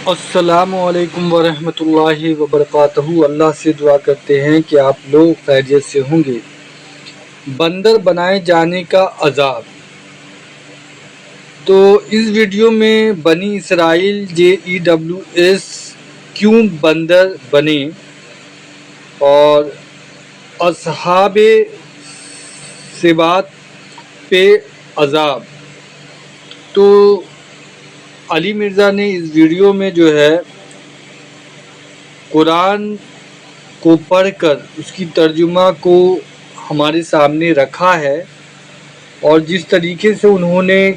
السلام علیکم ورحمۃ اللہ وبرکاتہ۔ اللہ سے دعا کرتے ہیں کہ آپ لوگ خیریت سے ہوں گے۔ بندر بنائے جانے کا عذاب۔ تو اس ویڈیو میں بنی اسرائیل JEWS کیوں بندر بنے اور اصحاب سبات پہ عذاب۔ تو علی مرزا نے اس ویڈیو میں جو ہے قرآن کو پڑھ کر اس کی ترجمہ کو ہمارے سامنے رکھا ہے، اور جس طریقے سے انہوں نے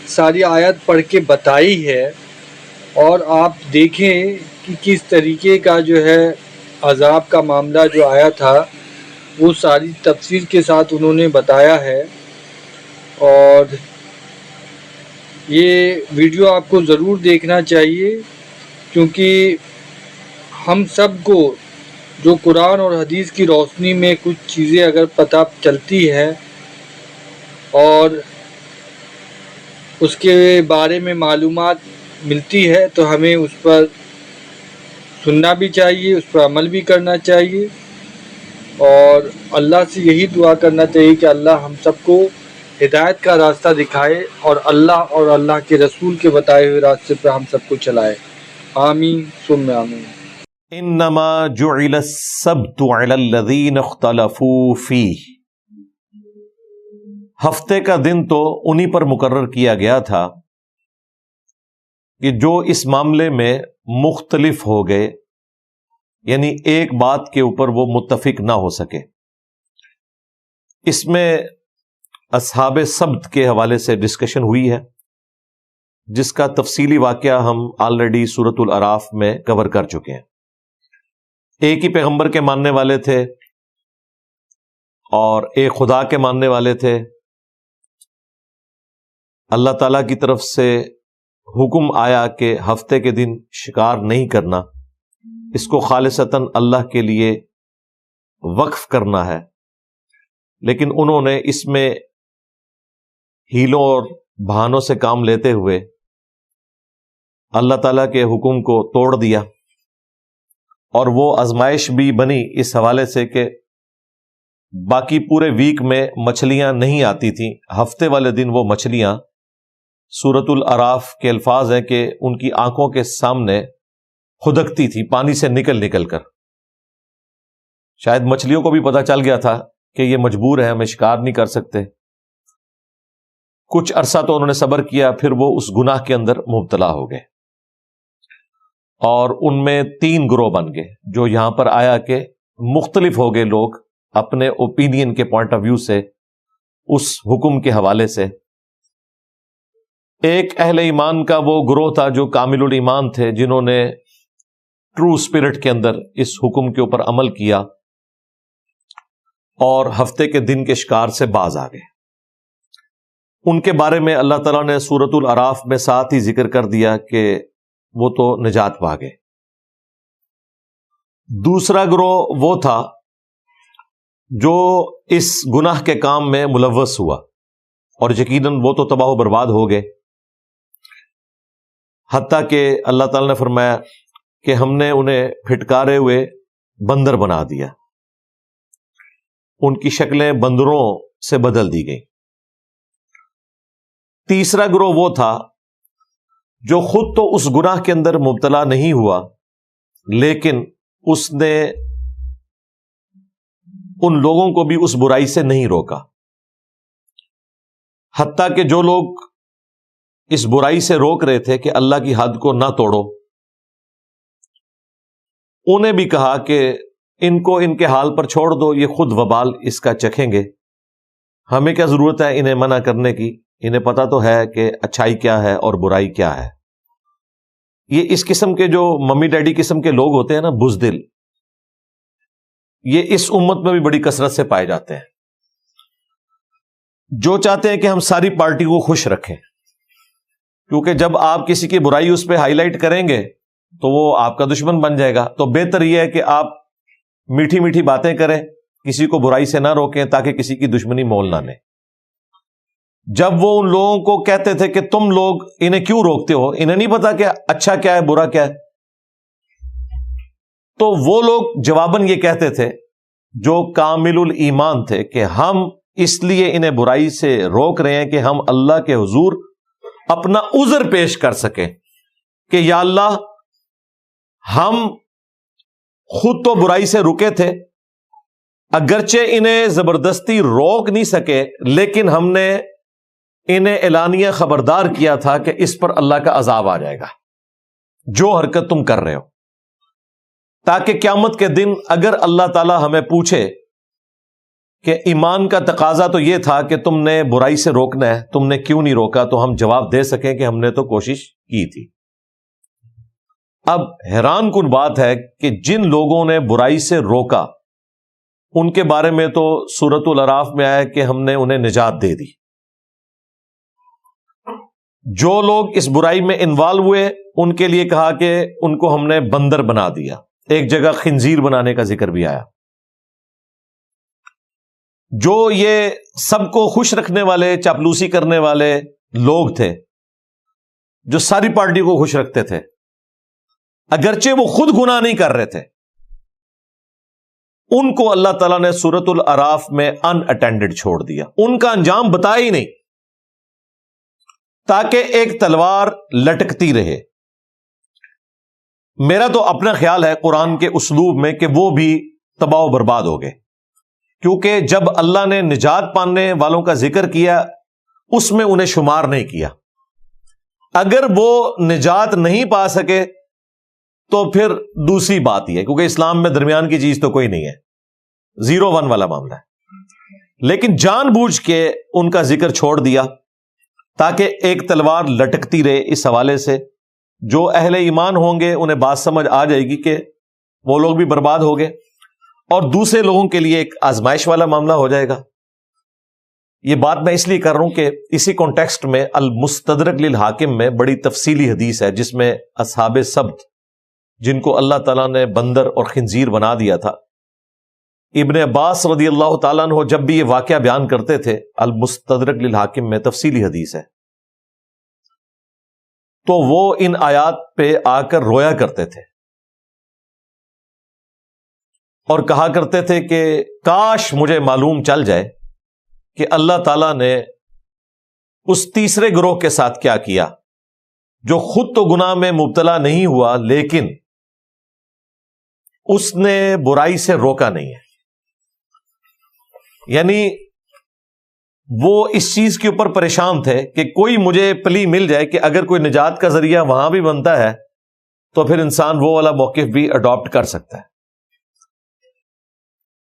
ساری آیت پڑھ کے بتائی ہے، اور آپ دیکھیں کہ کس طریقے کا جو ہے عذاب کا معاملہ جو آیا تھا وہ ساری تفصیل کے ساتھ انہوں نے بتایا ہے۔ اور یہ ویڈیو آپ کو ضرور دیکھنا چاہیے، کیونکہ ہم سب کو جو قرآن اور حدیث کی روشنی میں کچھ چیزیں اگر پتہ چلتی ہے اور اس کے بارے میں معلومات ملتی ہے تو ہمیں اس پر سننا بھی چاہیے، اس پر عمل بھی کرنا چاہیے، اور اللہ سے یہی دعا کرنا چاہیے کہ اللہ ہم سب کو ہدایت کا راستہ دکھائے اور اللہ اور اللہ کے رسول کے بتائے ہوئے راستے پر ہم سب کو چلائے۔ آمین ثم آمین۔ انما جعل السبت علی الذین اختلفوا فیہ، ہفتے کا دن تو انہی پر مقرر کیا گیا تھا کہ جو اس معاملے میں مختلف ہو گئے، یعنی ایک بات کے اوپر وہ متفق نہ ہو سکے۔ اس میں اصحاب سبت کے حوالے سے ڈسکشن ہوئی ہے، جس کا تفصیلی واقعہ ہم آلریڈی سورۃ الاعراف میں کور کر چکے ہیں۔ ایک ہی پیغمبر کے ماننے والے تھے اور ایک خدا کے ماننے والے تھے۔ اللہ تعالیٰ کی طرف سے حکم آیا کہ ہفتے کے دن شکار نہیں کرنا، اس کو خالصتاً اللہ کے لیے وقف کرنا ہے، لیکن انہوں نے اس میں ہیلوں اور بہانوں سے کام لیتے ہوئے اللہ تعالیٰ کے حکم کو توڑ دیا، اور وہ آزمائش بھی بنی اس حوالے سے کہ باقی پورے ویک میں مچھلیاں نہیں آتی تھیں، ہفتے والے دن وہ مچھلیاں، سورۃ الاعراف کے الفاظ ہیں کہ ان کی آنکھوں کے سامنے خدکتی تھی پانی سے نکل نکل کر۔ شاید مچھلیوں کو بھی پتہ چل گیا تھا کہ یہ مجبور ہے، ہمیں شکار نہیں کر سکتے۔ کچھ عرصہ تو انہوں نے صبر کیا، پھر وہ اس گناہ کے اندر مبتلا ہو گئے، اور ان میں 3 گروہ بن گئے، جو یہاں پر آیا کہ مختلف ہو گئے لوگ اپنے اوپینین کے پوائنٹ آف ویو سے اس حکم کے حوالے سے۔ ایک اہل ایمان کا وہ گروہ تھا جو کامل الایمان تھے، جنہوں نے ٹرو اسپرٹ کے اندر اس حکم کے اوپر عمل کیا اور ہفتے کے دن کے شکار سے باز آ گئے۔ ان کے بارے میں اللہ تعالیٰ نے سورۃ الاعراف میں ساتھ ہی ذکر کر دیا کہ وہ تو نجات پا گئے۔ دوسرا گروہ وہ تھا جو اس گناہ کے کام میں ملوث ہوا، اور یقیناً وہ تو تباہ و برباد ہو گئے، حتیٰ کہ اللہ تعالیٰ نے فرمایا کہ ہم نے انہیں پھٹکارے ہوئے بندر بنا دیا، ان کی شکلیں بندروں سے بدل دی گئیں۔ تیسرا گروہ وہ تھا جو خود تو اس گناہ کے اندر مبتلا نہیں ہوا، لیکن اس نے ان لوگوں کو بھی اس برائی سے نہیں روکا، حتیٰ کہ جو لوگ اس برائی سے روک رہے تھے کہ اللہ کی حد کو نہ توڑو، انہیں بھی کہا کہ ان کو ان کے حال پر چھوڑ دو، یہ خود وبال اس کا چکھیں گے، ہمیں کیا ضرورت ہے انہیں منع کرنے کی، انہیں پتہ تو ہے کہ اچھائی کیا ہے اور برائی کیا ہے۔ یہ اس قسم کے جو ممی ڈیڈی قسم کے لوگ ہوتے ہیں نا، بزدل، یہ اس امت میں بھی بڑی کثرت سے پائے جاتے ہیں، جو چاہتے ہیں کہ ہم ساری پارٹی کو خوش رکھیں، کیونکہ جب آپ کسی کی برائی اس پہ ہائی لائٹ کریں گے تو وہ آپ کا دشمن بن جائے گا۔ تو بہتر یہ ہے کہ آپ میٹھی میٹھی باتیں کریں، کسی کو برائی سے نہ روکیں تاکہ کسی کی دشمنی مول نہ لیں۔ جب وہ ان لوگوں کو کہتے تھے کہ تم لوگ انہیں کیوں روکتے ہو، انہیں نہیں پتا کہ اچھا کیا ہے برا کیا ہے، تو وہ لوگ جواباً یہ کہتے تھے جو کامل الایمان تھے کہ ہم اس لیے انہیں برائی سے روک رہے ہیں کہ ہم اللہ کے حضور اپنا عذر پیش کر سکیں کہ یا اللہ ہم خود تو برائی سے رکے تھے، اگرچہ انہیں زبردستی روک نہیں سکے، لیکن ہم نے انہیں اعلانیہ خبردار کیا تھا کہ اس پر اللہ کا عذاب آ جائے گا جو حرکت تم کر رہے ہو، تاکہ قیامت کے دن اگر اللہ تعالی ہمیں پوچھے کہ ایمان کا تقاضا تو یہ تھا کہ تم نے برائی سے روکنا ہے، تم نے کیوں نہیں روکا، تو ہم جواب دے سکیں کہ ہم نے تو کوشش کی تھی۔ اب حیران کن بات ہے کہ جن لوگوں نے برائی سے روکا ان کے بارے میں تو سورۃ الاعراف میں آیا کہ ہم نے انہیں نجات دے دی۔ جو لوگ اس برائی میں انوالو ہوئے ان کے لیے کہا کہ ان کو ہم نے بندر بنا دیا، ایک جگہ خنزیر بنانے کا ذکر بھی آیا۔ جو یہ سب کو خوش رکھنے والے چاپلوسی کرنے والے لوگ تھے، جو ساری پارٹی کو خوش رکھتے تھے، اگرچہ وہ خود گناہ نہیں کر رہے تھے، ان کو اللہ تعالیٰ نے سورۃ الاعراف میں ان اٹینڈڈ چھوڑ دیا، ان کا انجام بتایا ہی نہیں، تاکہ ایک تلوار لٹکتی رہے۔ میرا تو اپنا خیال ہے قرآن کے اسلوب میں کہ وہ بھی تباہ و برباد ہو گئے، کیونکہ جب اللہ نے نجات پانے والوں کا ذکر کیا اس میں انہیں شمار نہیں کیا۔ اگر وہ نجات نہیں پا سکے تو پھر دوسری بات ہی ہے، کیونکہ اسلام میں درمیان کی چیز تو کوئی نہیں ہے، 0-1 والا معاملہ ہے، لیکن جان بوجھ کے ان کا ذکر چھوڑ دیا تاکہ ایک تلوار لٹکتی رہے۔ اس حوالے سے جو اہل ایمان ہوں گے انہیں بات سمجھ آ جائے گی کہ وہ لوگ بھی برباد ہو گئے، اور دوسرے لوگوں کے لیے ایک آزمائش والا معاملہ ہو جائے گا۔ یہ بات میں اس لیے کر رہا ہوں کہ اسی کانٹیکسٹ میں المستدرک للحاکم میں بڑی تفصیلی حدیث ہے جس میں اصحاب سبت، جن کو اللہ تعالیٰ نے بندر اور خنزیر بنا دیا تھا، ابن عباس رضی اللہ تعالیٰ عنہ جب بھی یہ واقعہ بیان کرتے تھے، المستدرک للحاکم میں تفصیلی حدیث ہے، تو وہ ان آیات پہ آ کر رویا کرتے تھے اور کہا کرتے تھے کہ کاش مجھے معلوم چل جائے کہ اللہ تعالیٰ نے اس تیسرے گروہ کے ساتھ کیا کیا جو خود تو گناہ میں مبتلا نہیں ہوا لیکن اس نے برائی سے روکا نہیں ہے۔ یعنی وہ اس چیز کے اوپر پریشان تھے کہ کوئی مجھے پلی مل جائے کہ اگر کوئی نجات کا ذریعہ وہاں بھی بنتا ہے تو پھر انسان وہ والا موقف بھی اڈاپٹ کر سکتا ہے۔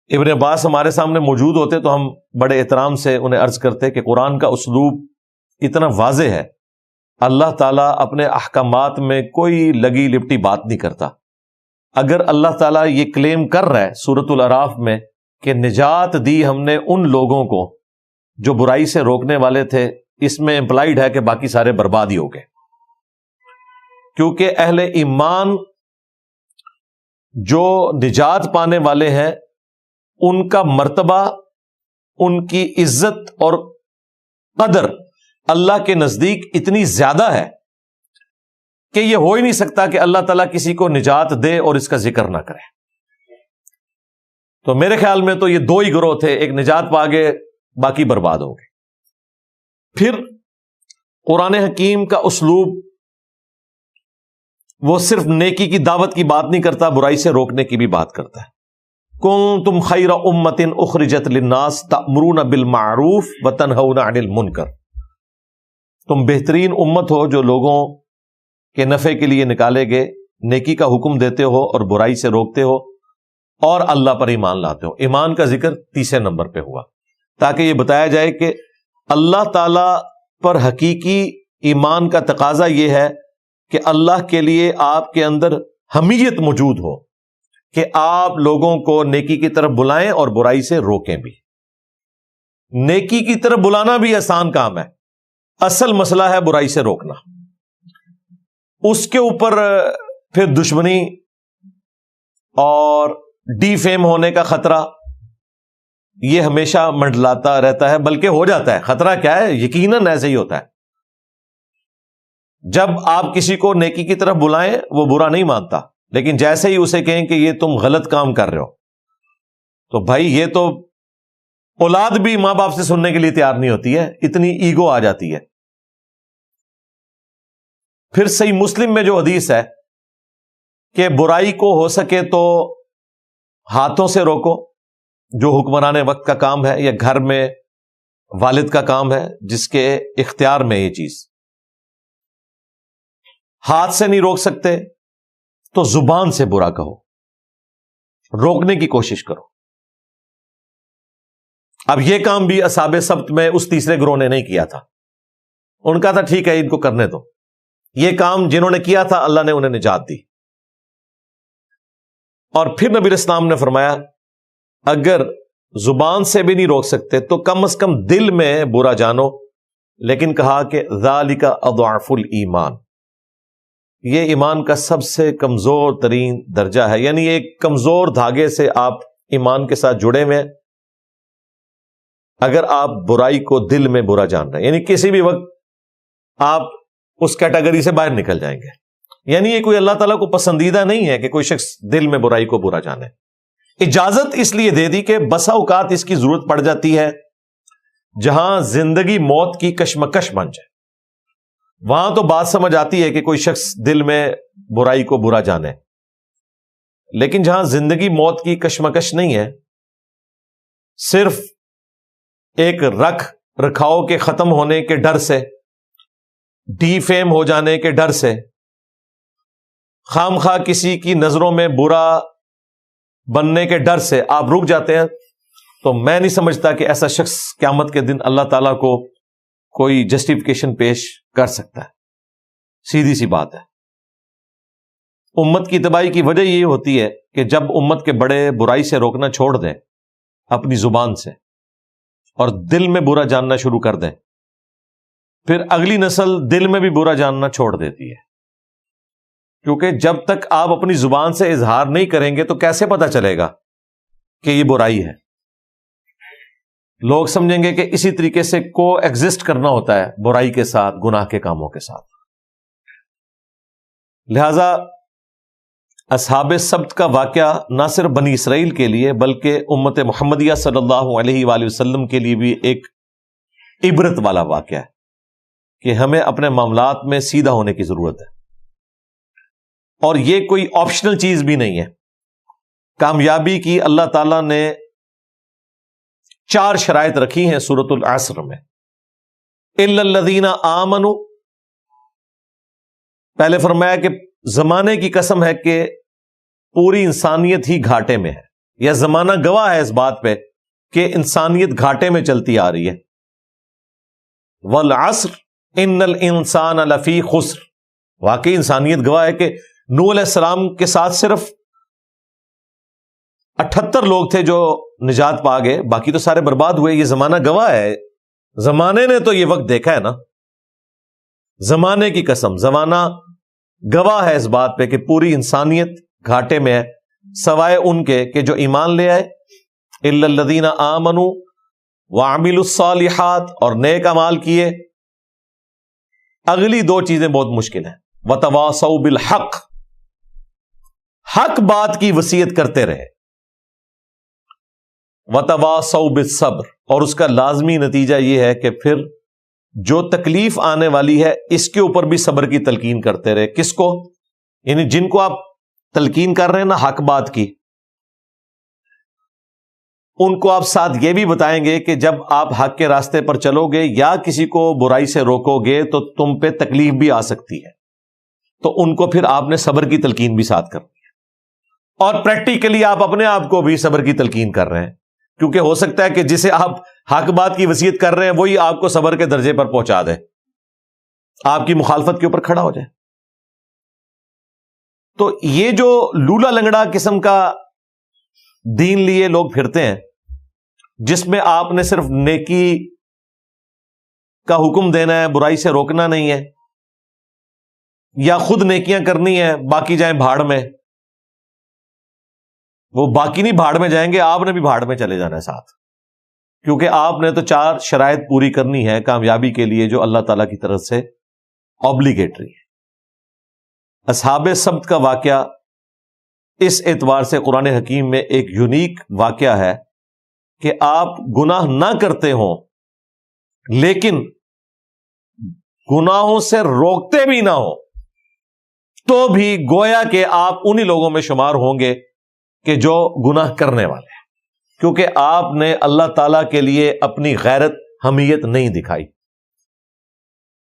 ابن عباس ہمارے سامنے موجود ہوتے تو ہم بڑے احترام سے انہیں عرض کرتے کہ قرآن کا اسلوب اتنا واضح ہے، اللہ تعالیٰ اپنے احکامات میں کوئی لگی لپٹی بات نہیں کرتا۔ اگر اللہ تعالیٰ یہ کلیم کر رہا ہے سورۃ الاعراف میں کہ نجات دی ہم نے ان لوگوں کو جو برائی سے روکنے والے تھے، اس میں امپلائیڈ ہے کہ باقی سارے برباد ہی ہو گئے، کیونکہ اہل ایمان جو نجات پانے والے ہیں ان کا مرتبہ، ان کی عزت اور قدر اللہ کے نزدیک اتنی زیادہ ہے کہ یہ ہو ہی نہیں سکتا کہ اللہ تعالیٰ کسی کو نجات دے اور اس کا ذکر نہ کرے۔ تو میرے خیال میں تو یہ دو ہی گروہ تھے، ایک نجات پا گئے، باقی برباد ہو گئے۔ پھر قرآن حکیم کا اسلوب وہ صرف نیکی کی دعوت کی بات نہیں کرتا، برائی سے روکنے کی بھی بات کرتا ہے۔ کنتم خیر امۃ اخرجت للناس تأمرون بالمعروف وتنہون عن المنکر، تم بہترین امت ہو جو لوگوں کے نفع کے لیے نکالے گئے، نیکی کا حکم دیتے ہو اور برائی سے روکتے ہو، اور اللہ پر ایمان لاتے ہو۔ ایمان کا ذکر تیسرے نمبر پہ ہوا تاکہ یہ بتایا جائے کہ اللہ تعالی پر حقیقی ایمان کا تقاضا یہ ہے کہ اللہ کے لیے آپ کے اندر حمیت موجود ہو کہ آپ لوگوں کو نیکی کی طرف بلائیں اور برائی سے روکیں بھی۔ نیکی کی طرف بلانا بھی آسان کام ہے، اصل مسئلہ ہے برائی سے روکنا۔ اس کے اوپر پھر دشمنی اور ڈی فیم ہونے کا خطرہ یہ ہمیشہ منڈلاتا رہتا ہے، بلکہ ہو جاتا ہے. خطرہ کیا ہے؟ یقیناً ایسے ہی ہوتا ہے. جب آپ کسی کو نیکی کی طرف بلائیں وہ برا نہیں مانتا، لیکن جیسے ہی اسے کہیں کہ یہ تم غلط کام کر رہے ہو، تو بھائی یہ تو اولاد بھی ماں باپ سے سننے کے لیے تیار نہیں ہوتی ہے، اتنی ایگو آ جاتی ہے. پھر صحیح مسلم میں جو حدیث ہے کہ برائی کو ہو سکے تو ہاتھوں سے روکو، جو حکمران وقت کا کام ہے یا گھر میں والد کا کام ہے جس کے اختیار میں یہ چیز. ہاتھ سے نہیں روک سکتے تو زبان سے برا کہو، روکنے کی کوشش کرو. اب یہ کام بھی اصحاب سبت میں اس تیسرے گروہ نے نہیں کیا تھا. ان کا تھا ٹھیک ہے ان کو کرنے دو. یہ کام جنہوں نے کیا تھا اللہ نے انہیں نجات دی. اور پھر نبی اسلام نے فرمایا اگر زبان سے بھی نہیں روک سکتے تو کم از کم دل میں برا جانو، لیکن کہا کہ ذالک اضعف الایمان، یہ ایمان کا سب سے کمزور ترین درجہ ہے. یعنی ایک کمزور دھاگے سے آپ ایمان کے ساتھ جڑے ہوئے ہیں اگر آپ برائی کو دل میں برا جان رہے ہیں. یعنی کسی بھی وقت آپ اس کیٹیگری سے باہر نکل جائیں گے. یعنی یہ کوئی اللہ تعالیٰ کو پسندیدہ نہیں ہے کہ کوئی شخص دل میں برائی کو برا جانے. اجازت اس لیے دے دی کہ بسا اوقات اس کی ضرورت پڑ جاتی ہے جہاں زندگی موت کی کشمکش بن جائے، وہاں تو بات سمجھ آتی ہے کہ کوئی شخص دل میں برائی کو برا جانے. لیکن جہاں زندگی موت کی کشمکش نہیں ہے، صرف ایک رکھ رکھاؤ کے ختم ہونے کے ڈر سے، ڈی فیم ہو جانے کے ڈر سے، خام خواہ کسی کی نظروں میں برا بننے کے ڈر سے آپ رک جاتے ہیں، تو میں نہیں سمجھتا کہ ایسا شخص قیامت کے دن اللہ تعالیٰ کو کوئی جسٹیفیکیشن پیش کر سکتا ہے. سیدھی سی بات ہے. امت کی تباہی کی وجہ یہ ہوتی ہے کہ جب امت کے بڑے برائی سے روکنا چھوڑ دیں اپنی زبان سے اور دل میں برا جاننا شروع کر دیں، پھر اگلی نسل دل میں بھی برا جاننا چھوڑ دیتی ہے. کیونکہ جب تک آپ اپنی زبان سے اظہار نہیں کریں گے تو کیسے پتا چلے گا کہ یہ برائی ہے؟ لوگ سمجھیں گے کہ اسی طریقے سے کو ایگزسٹ کرنا ہوتا ہے برائی کے ساتھ، گناہ کے کاموں کے ساتھ. لہذا اصحاب سبت کا واقعہ نہ صرف بنی اسرائیل کے لیے بلکہ امت محمدیہ صلی اللہ علیہ وآلہ وسلم کے لیے بھی ایک عبرت والا واقعہ ہے کہ ہمیں اپنے معاملات میں سیدھا ہونے کی ضرورت ہے. اور یہ کوئی آپشنل چیز بھی نہیں ہے. کامیابی کی اللہ تعالیٰ نے 4 شرائط رکھی ہیں سورۃ العصر میں. الا الذین آمنوا، پہلے فرمایا کہ زمانے کی قسم ہے کہ پوری انسانیت ہی گھاٹے میں ہے، یا زمانہ گواہ ہے اس بات پہ کہ انسانیت گھاٹے میں چلتی آ رہی ہے. والعصر ان الانسان لفی خسر، واقعی انسانیت گواہ ہے کہ نوح علیہ السلام کے ساتھ صرف 78 لوگ تھے جو نجات پا گئے، باقی تو سارے برباد ہوئے. یہ زمانہ گواہ ہے، زمانے نے تو یہ وقت دیکھا ہے نا. زمانے کی قسم، زمانہ گواہ ہے اس بات پہ کہ پوری انسانیت گھاٹے میں ہے، سوائے ان کے کہ جو ایمان لے آئے. الا الذین آمنوا وعملوا الصالحات، اور نیک اعمال کیے. اگلی 2 چیزیں بہت مشکل ہیں. وتواصوا بالحق، حق بات کی وصیت کرتے رہے. وتواصوا بالصبر، اور اس کا لازمی نتیجہ یہ ہے کہ پھر جو تکلیف آنے والی ہے اس کے اوپر بھی صبر کی تلقین کرتے رہے. کس کو؟ یعنی جن کو آپ تلقین کر رہے ہیں نا حق بات کی، ان کو آپ ساتھ یہ بھی بتائیں گے کہ جب آپ حق کے راستے پر چلو گے یا کسی کو برائی سے روکو گے تو تم پہ تکلیف بھی آ سکتی ہے. تو ان کو پھر آپ نے صبر کی تلقین بھی ساتھ کرنی ہے. اور پریکٹیکلی آپ اپنے آپ کو بھی صبر کی تلقین کر رہے ہیں، کیونکہ ہو سکتا ہے کہ جسے آپ حق بات کی وصیت کر رہے ہیں وہی آپ کو صبر کے درجے پر پہنچا دے، آپ کی مخالفت کے اوپر کھڑا ہو جائے. تو یہ جو لولا لنگڑا قسم کا دین لیے لوگ پھرتے ہیں، جس میں آپ نے صرف نیکی کا حکم دینا ہے، برائی سے روکنا نہیں ہے، یا خود نیکیاں کرنی ہے باقی جائیں بھاڑ میں. وہ باقی نہیں بھاڑ میں جائیں گے، آپ نے بھی بھاڑ میں چلے جانا ہے ساتھ. کیونکہ آپ نے تو 4 شرائط پوری کرنی ہے کامیابی کے لیے جو اللہ تعالیٰ کی طرف سے اوبلیگیٹری ہے۔ اصحاب سبت کا واقعہ اس اعتبار سے قرآن حکیم میں ایک یونیک واقعہ ہے کہ آپ گناہ نہ کرتے ہوں لیکن گناہوں سے روکتے بھی نہ ہوں تو بھی گویا کہ آپ انہی لوگوں میں شمار ہوں گے کہ جو گناہ کرنے والے ہیں، کیونکہ آپ نے اللہ تعالیٰ کے لیے اپنی غیرت حمیت نہیں دکھائی۔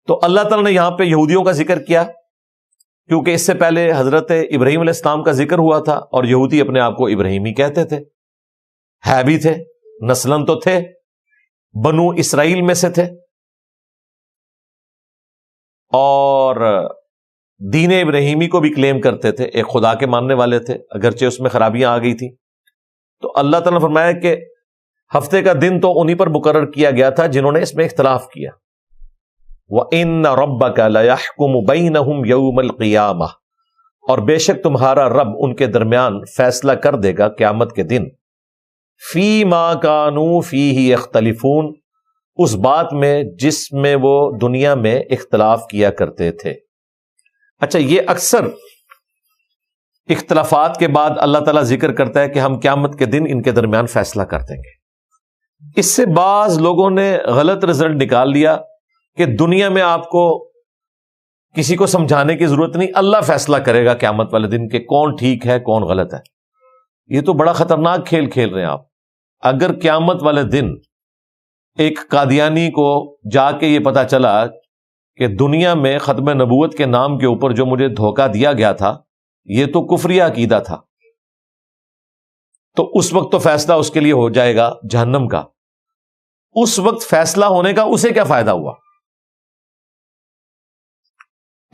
تو اللہ تعالیٰ نے یہاں پہ یہودیوں کا ذکر کیا کیونکہ اس سے پہلے حضرت ابراہیم علیہ السلام کا ذکر ہوا تھا، اور یہودی اپنے آپ کو ابراہیمی کہتے تھے، ہے بھی تھے، نسلاً تو تھے، بنو اسرائیل میں سے تھے، اور دین ابراہیمی کو بھی کلیم کرتے تھے، ایک خدا کے ماننے والے تھے، اگرچہ اس میں خرابیاں آ گئی تھیں۔ تو اللہ تعالیٰ نے فرمایا کہ ہفتے کا دن تو انہی پر مقرر کیا گیا تھا جنہوں نے اس میں اختلاف کیا۔ وَإِنَّ رَبَّكَ لَيَحْكُمُ بَيْنَهُمْ يَوْمَ الْقِيَامَةِ، اور بے شک تمہارا رب ان کے درمیان فیصلہ کر دے گا قیامت کے دن، فِي مَا كَانُوا فِيهِ يَخْتَلِفُونَ، اس بات میں جس میں وہ دنیا میں اختلاف کیا کرتے تھے۔ اچھا، یہ اکثر اختلافات کے بعد اللہ تعالیٰ ذکر کرتا ہے کہ ہم قیامت کے دن ان کے درمیان فیصلہ کر دیں گے۔ اس سے بعض لوگوں نے غلط رزلٹ نکال لیا کہ دنیا میں آپ کو کسی کو سمجھانے کی ضرورت نہیں، اللہ فیصلہ کرے گا قیامت والے دن کہ کون ٹھیک ہے کون غلط ہے۔ یہ تو بڑا خطرناک کھیل کھیل رہے ہیں آپ۔ اگر قیامت والے دن ایک قادیانی کو جا کے یہ پتا چلا کہ دنیا میں ختم نبوت کے نام کے اوپر جو مجھے دھوکہ دیا گیا تھا یہ تو کفریہ عقیدہ تھا، تو اس وقت تو فیصلہ اس کے لیے ہو جائے گا جہنم کا۔ اس وقت فیصلہ ہونے کا اسے کیا فائدہ ہوا؟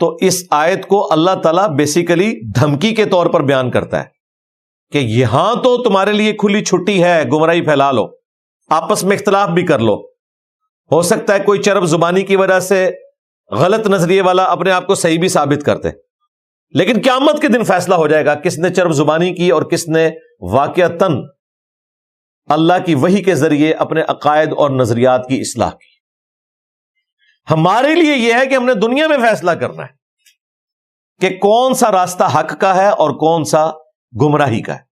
تو اس آیت کو اللہ تعالیٰ بیسیکلی دھمکی کے طور پر بیان کرتا ہے کہ یہاں تو تمہارے لیے کھلی چھٹی ہے، گمراہی پھیلا لو، آپس میں اختلاف بھی کر لو، ہو سکتا ہے کوئی چرب زبانی کی وجہ سے غلط نظریے والا اپنے آپ کو صحیح بھی ثابت کرتے، لیکن قیامت کے دن فیصلہ ہو جائے گا کس نے چرب زبانی کی اور کس نے واقعتاً اللہ کی وحی کے ذریعے اپنے عقائد اور نظریات کی اصلاح کی۔ ہمارے لیے یہ ہے کہ ہم نے دنیا میں فیصلہ کرنا ہے کہ کون سا راستہ حق کا ہے اور کون سا گمراہی کا ہے۔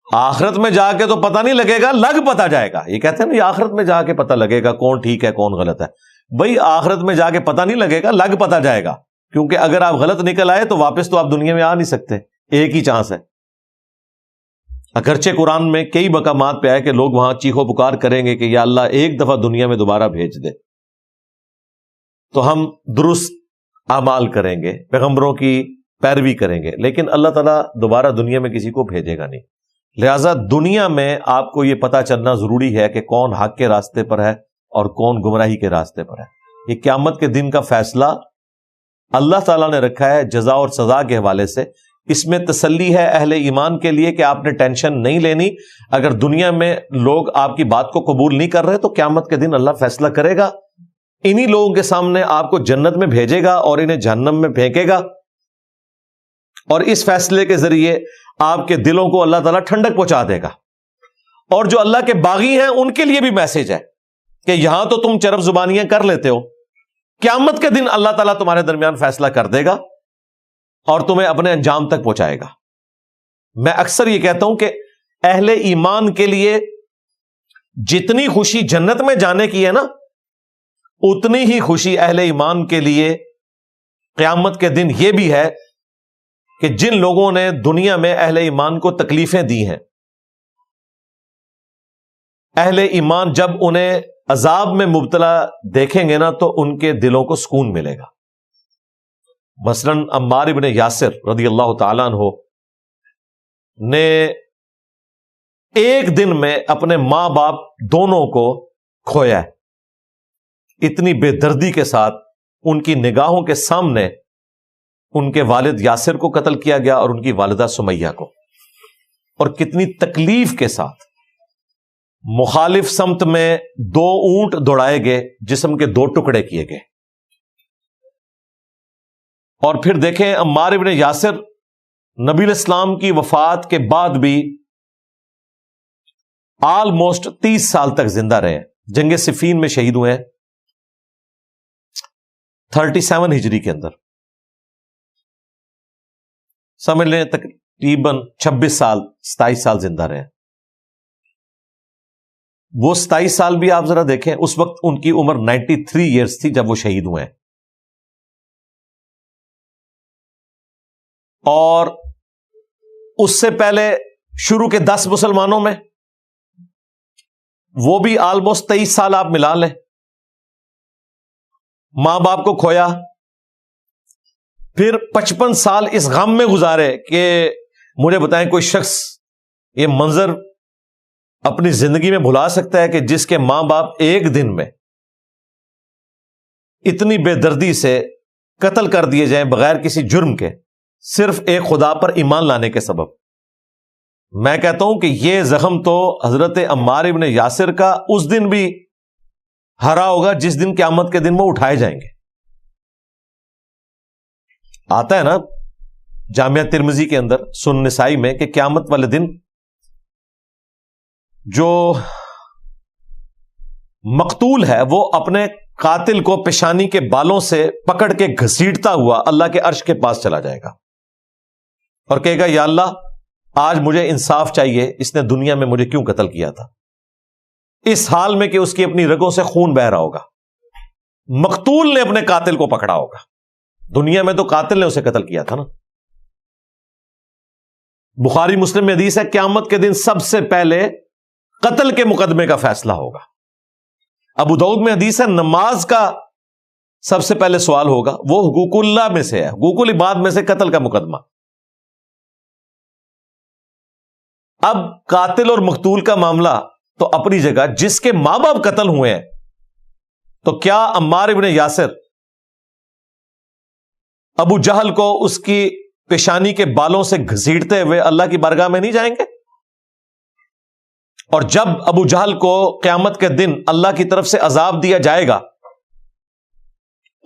آخرت میں جا کے تو پتہ نہیں لگے گا، لگ پتہ جائے گا۔ یہ کہتے ہیں نا آخرت میں جا کے پتہ لگے گا کون ٹھیک ہے کون غلط ہے۔ بھائی آخرت میں جا کے پتہ نہیں لگے گا، لگ پتہ جائے گا، کیونکہ اگر آپ غلط نکل آئے تو واپس تو آپ دنیا میں آ نہیں سکتے، ایک ہی چانس ہے۔ اگرچہ قرآن میں کئی مقامات پہ ہے کہ لوگ وہاں چیخو پکار کریں گے کہ یا اللہ ایک دفعہ دنیا میں دوبارہ بھیج دے تو ہم درست اعمال کریں گے، پیغمبروں کی پیروی کریں گے، لیکن اللہ تعالیٰ دوبارہ دنیا میں کسی کو بھیجے گا نہیں۔ لہٰذا دنیا میں آپ کو یہ پتہ چلنا ضروری ہے کہ کون حق کے راستے پر ہے اور کون گمراہی کے راستے پر ہے۔ یہ قیامت کے دن کا فیصلہ اللہ تعالیٰ نے رکھا ہے جزا اور سزا کے حوالے سے۔ اس میں تسلی ہے اہل ایمان کے لیے کہ آپ نے ٹینشن نہیں لینی۔ اگر دنیا میں لوگ آپ کی بات کو قبول نہیں کر رہے تو قیامت کے دن اللہ فیصلہ کرے گا، انہی لوگوں کے سامنے آپ کو جنت میں بھیجے گا اور انہیں جہنم میں پھینکے گا، اور اس فیصلے کے ذریعے آپ کے دلوں کو اللہ تعالیٰ ٹھنڈک پہنچا دے گا۔ اور جو اللہ کے باغی ہیں ان کے لیے بھی میسج ہے کہ یہاں تو تم چرب زبانیاں کر لیتے ہو، قیامت کے دن اللہ تعالیٰ تمہارے درمیان فیصلہ کر دے گا اور تمہیں اپنے انجام تک پہنچائے گا۔ میں اکثر یہ کہتا ہوں کہ اہل ایمان کے لیے جتنی خوشی جنت میں جانے کی ہے نا، اتنی ہی خوشی اہل ایمان کے لیے قیامت کے دن یہ بھی ہے کہ جن لوگوں نے دنیا میں اہل ایمان کو تکلیفیں دی ہیں، اہل ایمان جب انہیں عذاب میں مبتلا دیکھیں گے نا تو ان کے دلوں کو سکون ملے گا۔ مثلاً عمار ابن یاسر رضی اللہ تعالیٰ عنہ نے ایک دن میں اپنے ماں باپ دونوں کو کھویا ہے، اتنی بے دردی کے ساتھ ان کی نگاہوں کے سامنے ان کے والد یاسر کو قتل کیا گیا اور ان کی والدہ سمیہ کو، اور کتنی تکلیف کے ساتھ مخالف سمت میں 2 اونٹ دوڑائے گئے، جسم کے 2 ٹکڑے کیے گئے۔ اور پھر دیکھیں عمار ابن یاسر نبی علیہ السلام کی وفات کے بعد بھی آلموسٹ 30 سال تک زندہ رہے. جنگ صفین میں شہید ہوئے ہیں 37 ہجری کے اندر. سمجھ لیں تقریباً 26 سال 27 سال زندہ رہے. وہ 27 سال بھی آپ ذرا دیکھیں، اس وقت ان کی عمر 93 ایئرس تھی جب وہ شہید ہوئے ہیں. اور اس سے پہلے شروع کے 10 مسلمانوں میں وہ بھی آلموسٹ 23 سال آپ ملا لیں. ماں باپ کو کھویا، پھر 55 سال اس غم میں گزارے کہ مجھے بتائیں کوئی شخص یہ منظر اپنی زندگی میں بھلا سکتا ہے کہ جس کے ماں باپ ایک دن میں اتنی بے دردی سے قتل کر دیے جائیں بغیر کسی جرم کے، صرف ایک خدا پر ایمان لانے کے سبب. میں کہتا ہوں کہ یہ زخم تو حضرت عمار ابن یاسر کا اس دن بھی ہرا ہوگا جس دن قیامت کے دن وہ اٹھائے جائیں گے. آتا ہے نا جامعہ ترمذی کے اندر سنن نسائی میں کہ قیامت والے دن جو مقتول ہے وہ اپنے قاتل کو پیشانی کے بالوں سے پکڑ کے گھسیٹتا ہوا اللہ کے عرش کے پاس چلا جائے گا اور کہے گا یا اللہ آج مجھے انصاف چاہیے، اس نے دنیا میں مجھے کیوں قتل کیا تھا. اس حال میں کہ اس کی اپنی رگوں سے خون بہ رہا ہوگا. مقتول نے اپنے قاتل کو پکڑا ہوگا، دنیا میں تو قاتل نے اسے قتل کیا تھا نا. بخاری مسلم میں حدیث ہے قیامت کے دن سب سے پہلے قتل کے مقدمے کا فیصلہ ہوگا. ابو داؤد میں حدیث ہے نماز کا سب سے پہلے سوال ہوگا، وہ حقوق اللہ میں سے ہے، حقوق العباد میں سے قتل کا مقدمہ. اب قاتل اور مقتول کا معاملہ تو اپنی جگہ، جس کے ماں باپ قتل ہوئے ہیں، تو کیا عمار ابن یاسر ابو جہل کو اس کی پیشانی کے بالوں سے گھسیٹتے ہوئے اللہ کی بارگاہ میں نہیں جائیں گے؟ اور جب ابو جہل کو قیامت کے دن اللہ کی طرف سے عذاب دیا جائے گا،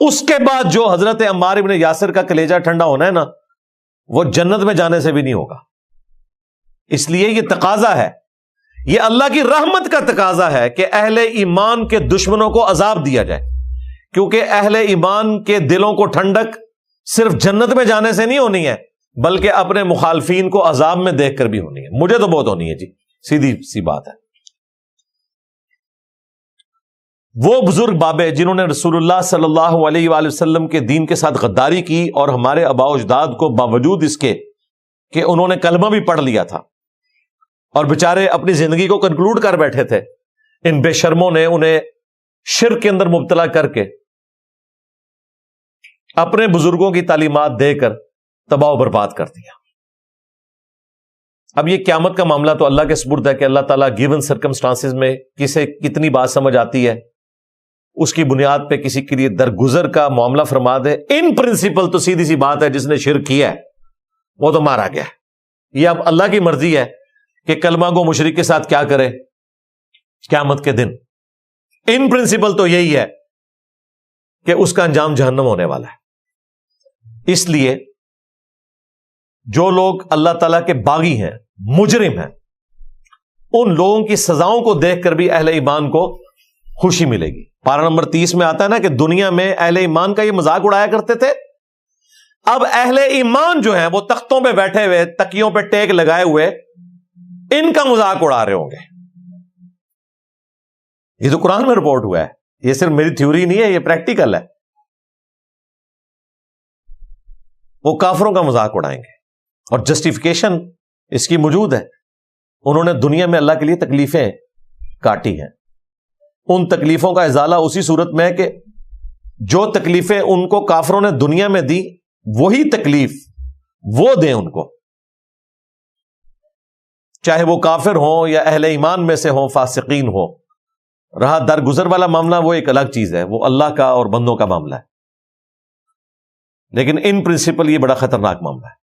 اس کے بعد جو حضرت عمار ابن یاسر کا کلیجہ ٹھنڈا ہونا ہے نا، وہ جنت میں جانے سے بھی نہیں ہوگا. اس لیے یہ تقاضا ہے، یہ اللہ کی رحمت کا تقاضا ہے کہ اہل ایمان کے دشمنوں کو عذاب دیا جائے، کیونکہ اہل ایمان کے دلوں کو ٹھنڈک صرف جنت میں جانے سے نہیں ہونی ہے بلکہ اپنے مخالفین کو عذاب میں دیکھ کر بھی ہونی ہے. مجھے تو بہت ہونی ہے جی، سیدھی سی بات ہے. وہ بزرگ بابے جنہوں نے رسول اللہ صلی اللہ علیہ وآلہ وسلم کے دین کے ساتھ غداری کی اور ہمارے آباء و اجداد کو باوجود اس کے کہ انہوں نے کلمہ بھی پڑھ لیا تھا اور بیچارے اپنی زندگی کو کنکلوڈ کر بیٹھے تھے، ان بے شرموں نے انہیں شرک کے اندر مبتلا کر کے اپنے بزرگوں کی تعلیمات دے کر تباہ و برباد کر دیا. اب یہ قیامت کا معاملہ تو اللہ کے سپرد ہے کہ اللہ تعالیٰ گیون سرکمسٹانسز میں کسے کتنی بات سمجھ آتی ہے اس کی بنیاد پہ کسی کے لیے درگزر کا معاملہ فرما دے. ان پرنسپل تو سیدھی سی بات ہے، جس نے شرک کیا ہے وہ تو مارا گیا. یہ اب اللہ کی مرضی ہے کہ کلمہ گو مشرک کے ساتھ کیا کرے قیامت کے دن. ان پرنسپل تو یہی ہے کہ اس کا انجام جہنم ہونے والا ہے. اس لیے جو لوگ اللہ تعالیٰ کے باغی ہیں، مجرم ہیں، ان لوگوں کی سزاؤں کو دیکھ کر بھی اہل ایمان کو خوشی ملے گی. پارہ نمبر 30 میں آتا ہے نا کہ دنیا میں اہل ایمان کا یہ مذاق اڑایا کرتے تھے، اب اہل ایمان جو ہیں وہ تختوں پہ بیٹھے ہوئے، تکیوں پہ ٹیک لگائے ہوئے ان کا مذاق اڑا رہے ہوں گے. یہ تو قرآن میں رپورٹ ہوا ہے، یہ صرف میری تھیوری نہیں ہے، یہ پریکٹیکل ہے. وہ کافروں کا مذاق اڑائیں گے اور جسٹیفیکیشن اس کی موجود ہے. انہوں نے دنیا میں اللہ کے لیے تکلیفیں کاٹی ہیں، ان تکلیفوں کا ازالہ اسی صورت میں ہے کہ جو تکلیفیں ان کو کافروں نے دنیا میں دی وہی تکلیف وہ دیں ان کو، چاہے وہ کافر ہوں یا اہل ایمان میں سے ہوں، فاسقین ہوں. رہا درگزر والا معاملہ وہ ایک الگ چیز ہے، وہ اللہ کا اور بندوں کا معاملہ ہے، لیکن ان پرنسپل یہ بڑا خطرناک معاملہ ہے.